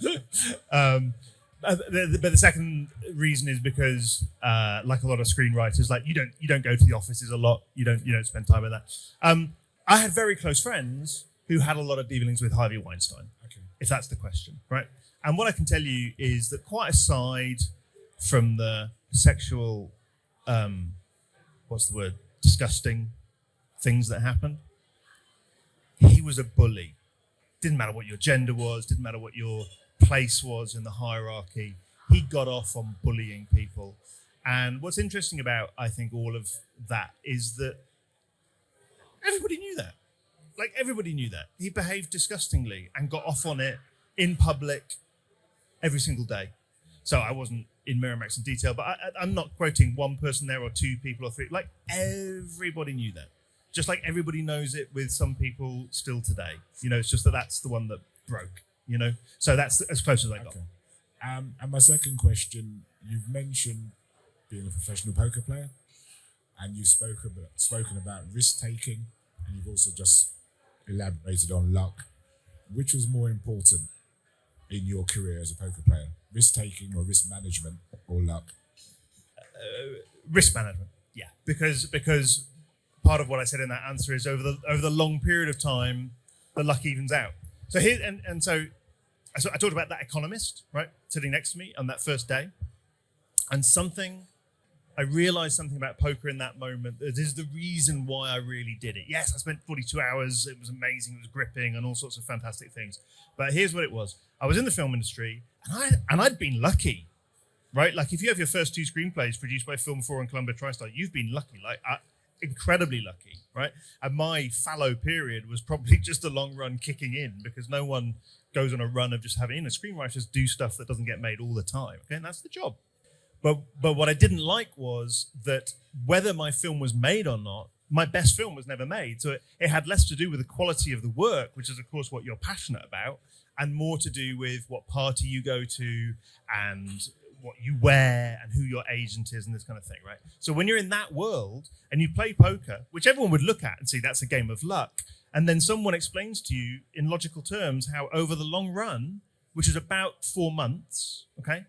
the second reason is because, like a lot of screenwriters, like you don't go to the offices a lot. You don't spend time with that. I had very close friends who had a lot of dealings with Harvey Weinstein, Okay. if that's the question, right? And what I can tell you is that, quite aside from the sexual, disgusting things that happened, he was a bully. Didn't matter what your gender was, didn't matter what your place was in the hierarchy. He got off on bullying people. And what's interesting about, I think, all of that is that everybody knew that. Like, everybody knew that. He behaved disgustingly and got off on it in public every single day. So I wasn't in Miramax in detail, but I'm not quoting one person there or 2 people or 3. Like, everybody knew that. Just like everybody knows it with some people still today. It's just that's the one that broke, So that's as close as I got. Okay. And my second question, you've mentioned being a professional poker player, and you've spoken about risk-taking, and you've also just elaborated on luck. Which was more important in your career as a poker player? Risk-taking or risk management, or luck? Risk management, yeah. Because part of what I said in that answer is over the long period of time, the luck evens out. So here so I talked about that economist, right, sitting next to me on that first day, and something I realized something about poker in that moment. This is the reason why I really did it. Yes, I spent 42 hours. It was amazing. It was gripping and all sorts of fantastic things. But here's what it was. I was in the film industry and I'd been lucky, right? Like if you have your first 2 screenplays produced by Film 4 and Columbia TriStar, you've been lucky, incredibly lucky, right? And my fallow period was probably just a long run kicking in because no one goes on a run of just having, screenwriters do stuff that doesn't get made all the time. Okay, and that's the job. But what I didn't like was that whether my film was made or not, my best film was never made. So it had less to do with the quality of the work, which is, of course, what you're passionate about, and more to do with what party you go to and what you wear and who your agent is and this kind of thing, right? So when you're in that world and you play poker, which everyone would look at and see that's a game of luck, and then someone explains to you in logical terms how over the long run, which is about 4 months, okay?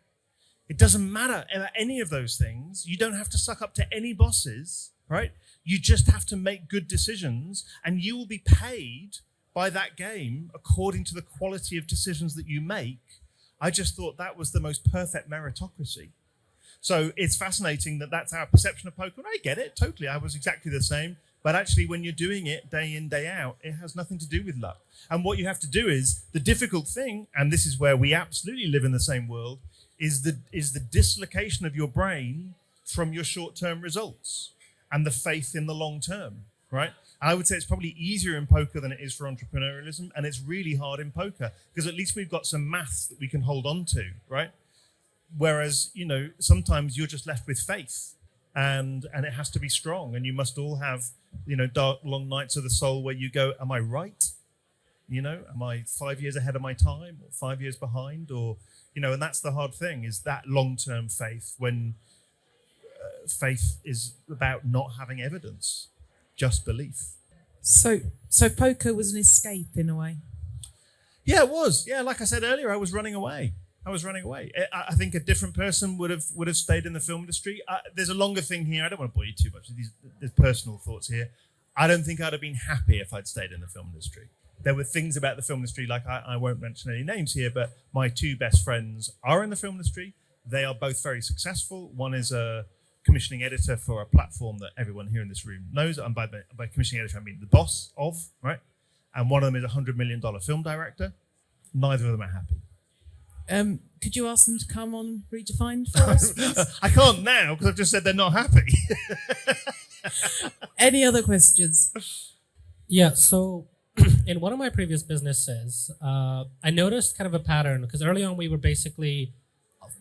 It doesn't matter about any of those things. You don't have to suck up to any bosses, right? You just have to make good decisions and you will be paid by that game according to the quality of decisions that you make. I just thought that was the most perfect meritocracy. So it's fascinating that that's our perception of poker. And I get it, totally. I was exactly the same. But actually, when you're doing it day in, day out, it has nothing to do with luck. And what you have to do is, the difficult thing, and this is where we absolutely live in the same world, is the dislocation of your brain from your short-term results and the faith in the long term, right? I would say it's probably easier in poker than it is for entrepreneurialism, and it's really hard in poker because at least we've got some maths that we can hold on to, right? Whereas, sometimes you're just left with faith and it has to be strong, and you must all have, dark, long nights of the soul where you go, am I right? Am I 5 years ahead of my time or 5 years behind? Or, and that's the hard thing, is that long-term faith when faith is about not having evidence, just belief. So poker was an escape in a way. Yeah, it was. Yeah, like I said earlier, I was running away. I think a different person would have stayed in the film industry. There's a longer thing here. I don't want to bore you too much. There's personal thoughts here. I don't think I'd have been happy if I'd stayed in the film industry. There were things about the film industry, like I won't mention any names here, but my 2 best friends are in the film industry. They are both very successful. One is a commissioning editor for a platform that everyone here in this room knows. And by commissioning editor, I mean the boss of, right? And one of them is a $100 million film director. Neither of them are happy. Could you ask them to come on Redefined for us, please? I can't now because I've just said they're not happy. Any other questions? Yeah, so in one of my previous businesses, I noticed kind of a pattern because early on we were basically,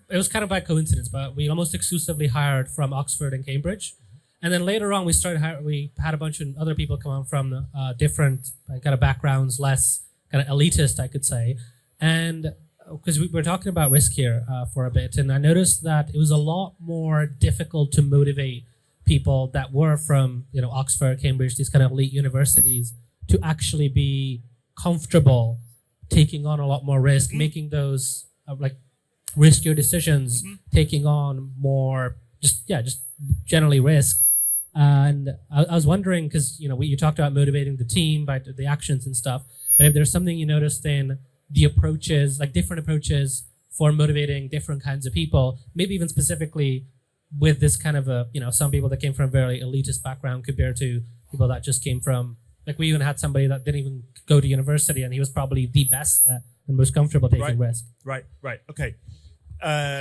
it was kind of by coincidence, but we almost exclusively hired from Oxford and Cambridge. And then later on we had a bunch of other people come on from different kind of backgrounds, less kind of elitist, I could say. And because we were talking about risk here for a bit, and I noticed that it was a lot more difficult to motivate people that were from, Oxford, Cambridge, these kind of elite universities, to actually be comfortable taking on a lot more risk, making those riskier decisions, taking on more, just generally risk. And I was wondering, because you talked about motivating the team by the actions and stuff, but if there's something you noticed in the approaches, like different approaches for motivating different kinds of people, maybe even specifically with this kind of some people that came from a very elitist background compared to people that just came from, we even had somebody that didn't even go to university and he was probably the best at and most comfortable taking risk. Right. Okay.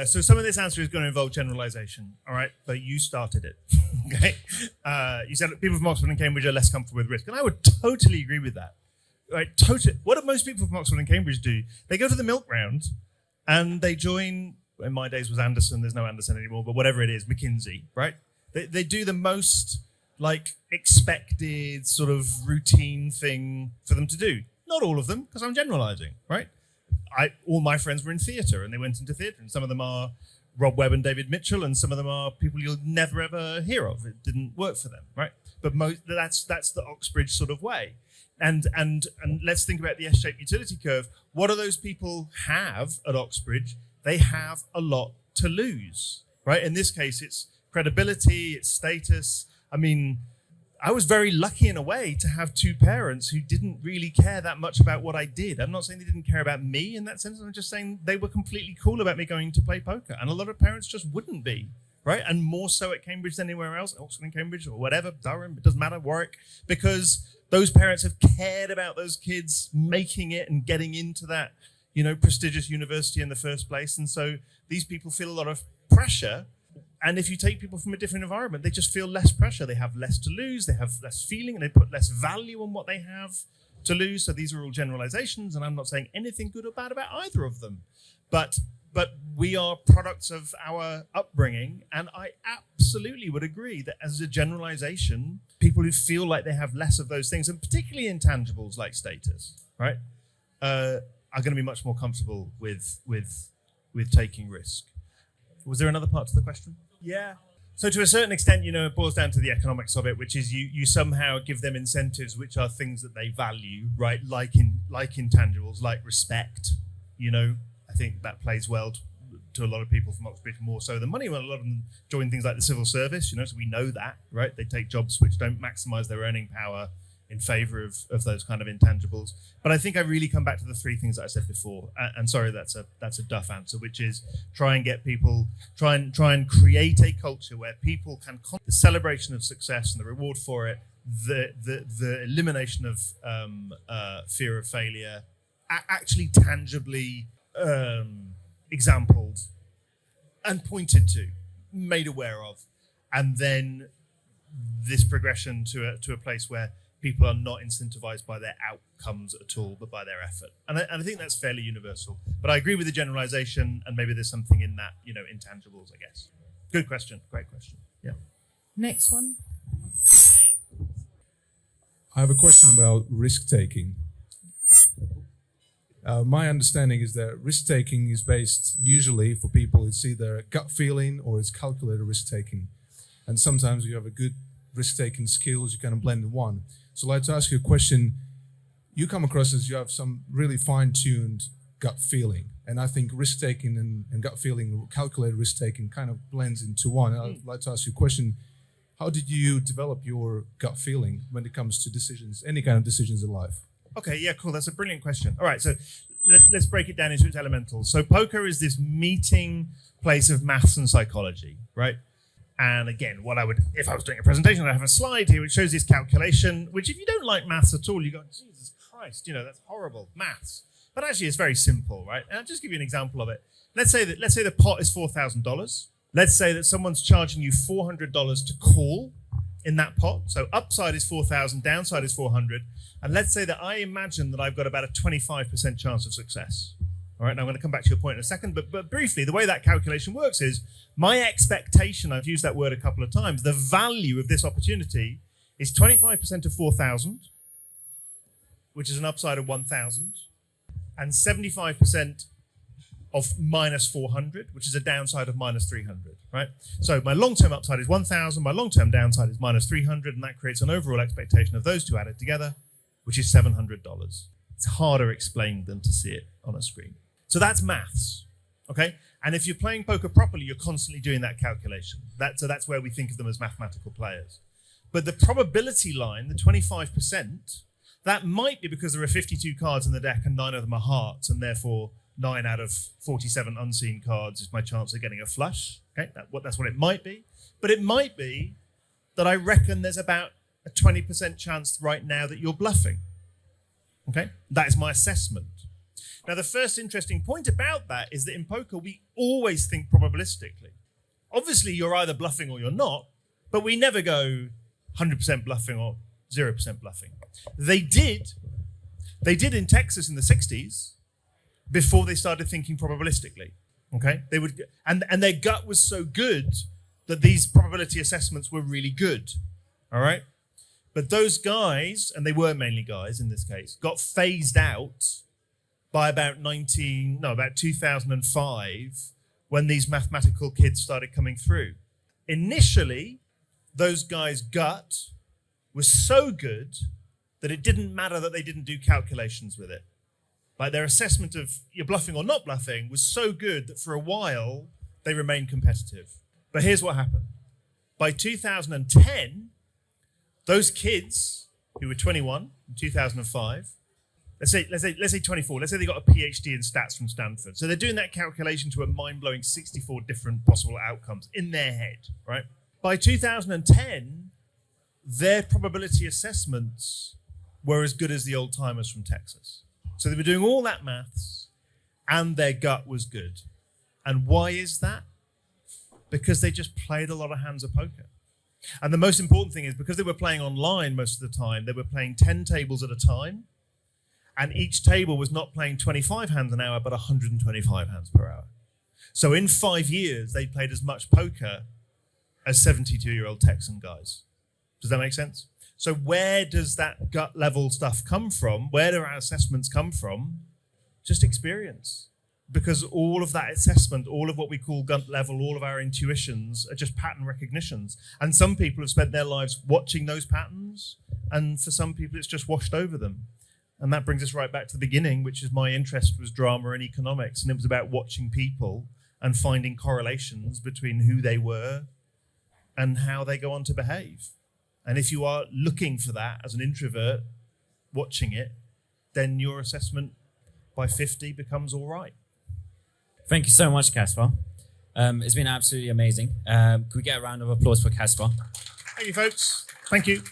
So some of this answer is going to involve generalization, all right? But you started it, okay? You said that people from Oxford and Cambridge are less comfortable with risk, and I would totally agree with that. Right, totally. What do most people from Oxford and Cambridge do? They go to the milk round and they join, in my days was Anderson, there's no Anderson anymore, but whatever it is, McKinsey, right? They do the most expected sort of routine thing for them to do. Not all of them, because I'm generalizing, right? All my friends were in theatre and they went into theatre, and some of them are Rob Webb and David Mitchell, and some of them are people you'll never ever hear of. It didn't work for them, right? But that's the Oxbridge sort of way. And let's think about the S-shaped utility curve. What do those people have at Oxbridge? They have a lot to lose, right? In this case, it's credibility, it's status. I mean, I was very lucky in a way to have 2 parents who didn't really care that much about what I did. I'm not saying they didn't care about me in that sense. I'm just saying they were completely cool about me going to play poker. And a lot of parents just wouldn't be, right? And more so at Cambridge than anywhere else, Oxford and Cambridge or whatever, Durham, it doesn't matter, Warwick, because those parents have cared about those kids making it and getting into that, prestigious university in the first place. And so these people feel a lot of pressure. And if you take people from a different environment, they just feel less pressure. They have less to lose. They have less feeling, and they put less value on what they have to lose. So these are all generalizations, and I'm not saying anything good or bad about either of them. But we are products of our upbringing, and I absolutely would agree that as a generalization, people who feel like they have less of those things, and particularly intangibles like status, right, are going to be much more comfortable with taking risk. Was there another part to the question? Yeah. So to a certain extent, it boils down to the economics of it, which is you somehow give them incentives which are things that they value, right? Like intangibles, like respect. I think that plays well to a lot of people from Oxbridge, more so than money. Well, a lot of them join things like the civil service, so we know that, right? They take jobs which don't maximize their earning power in favor of those kind of intangibles. But I think I really come back to the three things that I said before. And sorry, that's a duff answer, which is try and create a culture where people can the celebration of success and the reward for it, the elimination of fear of failure, actually tangibly exampled and pointed to, made aware of, and then this progression to a place where people are not incentivized by their outcomes at all, but by their effort. And I think that's fairly universal. But I agree with the generalization, and maybe there's something in that, intangibles, I guess. Good question. Great question. Yeah. Next one. I have a question about risk-taking. My understanding is that risk-taking is based, usually for people, it's either gut feeling or it's calculated risk-taking. And sometimes you have a good risk-taking skills, you kind of blend in one. So I'd like to ask you a question. You come across as you have some really fine-tuned gut feeling. And I think risk-taking and gut feeling, calculated risk-taking kind of blends into one. I'd like to ask you a question. How did you develop your gut feeling when it comes to decisions, any kind of decisions in life? Okay, yeah, cool. That's a brilliant question. All right, so let's break it down into its elementals. So poker is this meeting place of maths and psychology, right? And again, if I was doing a presentation, I'd have a slide here which shows this calculation, which if you don't like maths at all, you go, Jesus Christ, that's horrible, maths. But actually it's very simple, right? And I'll just give you an example of it. Let's say the pot is $4,000. Let's say that someone's charging you $400 to call in that pot. So upside is 4,000, downside is 400. And let's say that I imagine that I've got about a 25% chance of success. All right, and I'm going to come back to your point in a second, but briefly, the way that calculation works is my expectation, I've used that word a couple of times, the value of this opportunity is 25% of 4,000, which is an upside of 1,000, and 75% of minus 400, which is a downside of minus 300, right? So my long-term upside is 1,000, my long-term downside is minus 300, and that creates an overall expectation of those two added together, which is $700. It's harder explained than to see it on a screen. So that's maths, okay? And if you're playing poker properly, you're constantly doing that calculation. So that's where we think of them as mathematical players. But the probability line, the 25%, that might be because there are 52 cards in the deck and 9 of them are hearts, and therefore 9 out of 47 unseen cards is my chance of getting a flush. Okay, that's what it might be. But it might be that I reckon there's about a 20% chance right now that you're bluffing. Okay, that is my assessment. Now, the first interesting point about that is that in poker, we always think probabilistically. Obviously, you're either bluffing or you're not, but we never go 100% bluffing or 0% bluffing. They did in Texas in the 60s before they started thinking probabilistically. Okay, they would, and their gut was so good that these probability assessments were really good. All right, but those guys, and they were mainly guys in this case, got phased out by about 2005, when these mathematical kids started coming through. Initially, those guys' gut was so good that it didn't matter that they didn't do calculations with it. Like their assessment of you're bluffing or not bluffing was so good that for a while, they remained competitive. But here's what happened. By 2010, those kids who were 21 in 2005, let's say 24. Let's say they got a PhD in stats from Stanford. So they're doing that calculation to a mind-blowing 64 different possible outcomes in their head, right? By 2010, their probability assessments were as good as the old timers from Texas. So they were doing all that maths and their gut was good. And why is that? Because they just played a lot of hands of poker. And the most important thing is because they were playing online most of the time, they were playing 10 tables at a time. And each table was not playing 25 hands an hour, but 125 hands per hour. So in 5 years, they played as much poker as 72-year-old Texan guys. Does that make sense? So where does that gut level stuff come from? Where do our assessments come from? Just experience. Because all of that assessment, all of what we call gut level, all of our intuitions are just pattern recognitions. And some people have spent their lives watching those patterns. And for some people, it's just washed over them. And that brings us right back to the beginning, which is my interest was drama and economics. And it was about watching people and finding correlations between who they were and how they go on to behave. And if you are looking for that as an introvert, watching it, then your assessment by 50 becomes all right. Thank you so much, Caspar. It's been absolutely amazing. Could we get a round of applause for Caspar? Thank you, folks. Thank you.